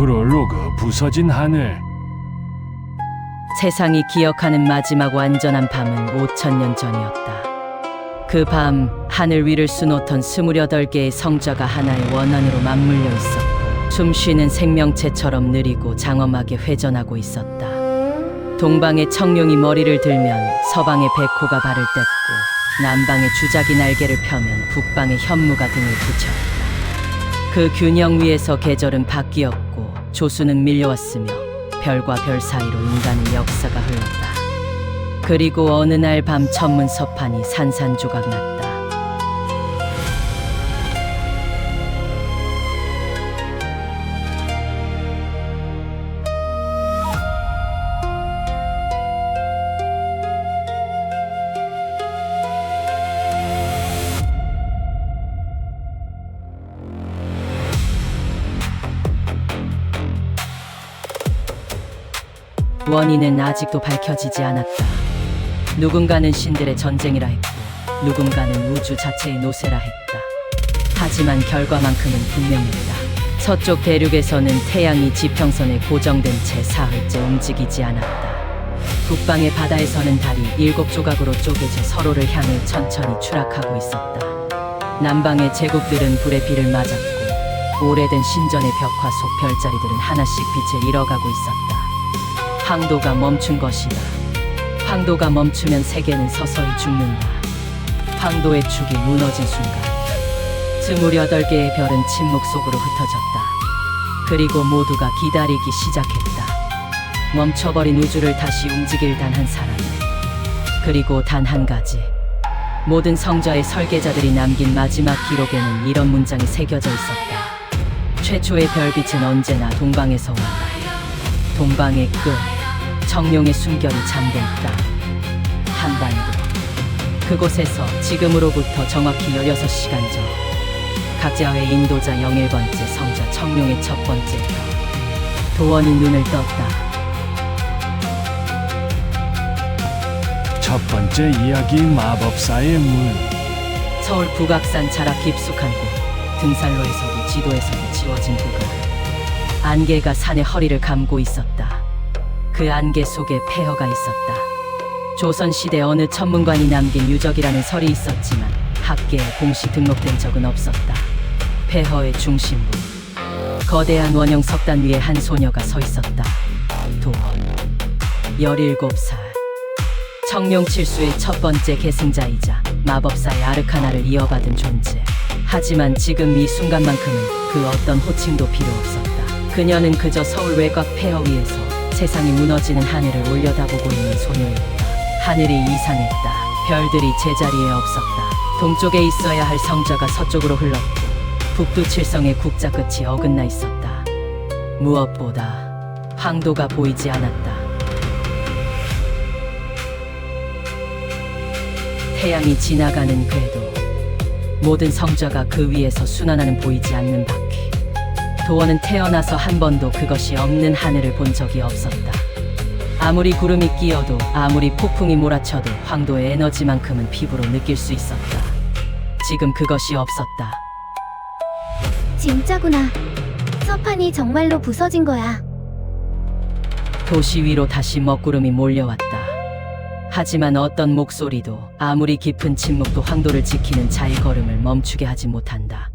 프롤로그 부서진 하늘. 세상이 기억하는 마지막 완전한 밤은 5000년 전이었다. 그 밤 하늘 위를 수놓던 28개의 성자가 하나의 원안으로 맞물려 있었고 숨쉬는 생명체처럼 느리고 장엄하게 회전하고 있었다. 동방의 청룡이 머리를 들면 서방의 백호가 발을 뗐고 남방의 주작이 날개를 펴면 북방의 현무가 등을 붙였다. 그 균형 위에서 계절은 바뀌었고 조수는 밀려왔으며 별과 별 사이로 인간의 역사가 흘렀다. 그리고 어느 날 밤 천문서판이 산산조각 났다. 원인은 아직도 밝혀지지 않았다. 누군가는 신들의 전쟁이라 했고 누군가는 우주 자체의 노세라 했다. 하지만 결과만큼은 분명했다. 서쪽 대륙에서는 태양이 지평선에 고정된 채 사흘째 움직이지 않았다. 북방의 바다에서는 달이 7조각으로 쪼개져 서로를 향해 천천히 추락하고 있었다. 남방의 제국들은 불의 비를 맞았고 오래된 신전의 벽화 속 별자리들은 하나씩 빛을 잃어가고 있었다. 황도가 멈춘 것이다. 황도가 멈추면 세계는 서서히 죽는다. 황도의 축이 무너진 순간 28개의 별은 침묵 속으로 흩어졌다. 그리고 모두가 기다리기 시작했다. 멈춰버린 우주를 다시 움직일 단 한 사람, 그리고 단 한 가지. 모든 성자의 설계자들이 남긴 마지막 기록에는 이런 문장이 새겨져 있었다. 최초의 별빛은 언제나 동방에서 온다. 동방의 끝, 청룡의 숨결이 잠들었다. 한반도 그곳에서 지금으로부터 정확히 16시간 전 각자의 인도자 01번째 성자 청룡의 첫 번째 별 도원이 눈을 떴다. 첫 번째 이야기 마법사의 문. 서울 북악산 자락 깊숙한 곳, 등산로에서도 지도에서도 지워진 부근. 안개가 산의 허리를 감고 있었다. 그 안개 속에 폐허가 있었다. 조선시대 어느 천문관이 남긴 유적이라는 설이 있었지만 학계에 공식 등록된 적은 없었다. 폐허의 중심부, 거대한 원형 석단 위에 한 소녀가 서 있었다. 도원, 17살. 청룡 칠수의 첫 번째 계승자이자 마법사의 아르카나를 이어받은 존재. 하지만 지금 이 순간만큼은 그 어떤 호칭도 필요 없었다. 그녀는 그저 서울 외곽 폐허 위에서 세상이 무너지는 하늘을 올려다보고 있는 소녀였다. 하늘이 이상했다. 별들이 제자리에 없었다. 동쪽에 있어야 할 성자가 서쪽으로 흘렀고 북두 칠성의 국자 끝이 어긋나 있었다. 무엇보다 황도가 보이지 않았다. 태양이 지나가는 궤도, 모든 성자가 그 위에서 순환하는 보이지 않는 바퀴. 도원은 태어나서 한 번도 그것이 없는 하늘을 본 적이 없었다. 아무리 구름이 끼어도 아무리 폭풍이 몰아쳐도 황도의 에너지만큼은 피부로 느낄 수 있었다. 지금 그것이 없었다. 진짜구나. 서판이 정말로 부서진 거야. 도시 위로 다시 먹구름이 몰려왔다. 하지만 어떤 목소리도 아무리 깊은 침묵도 황도를 지키는 자의 걸음을 멈추게 하지 못한다.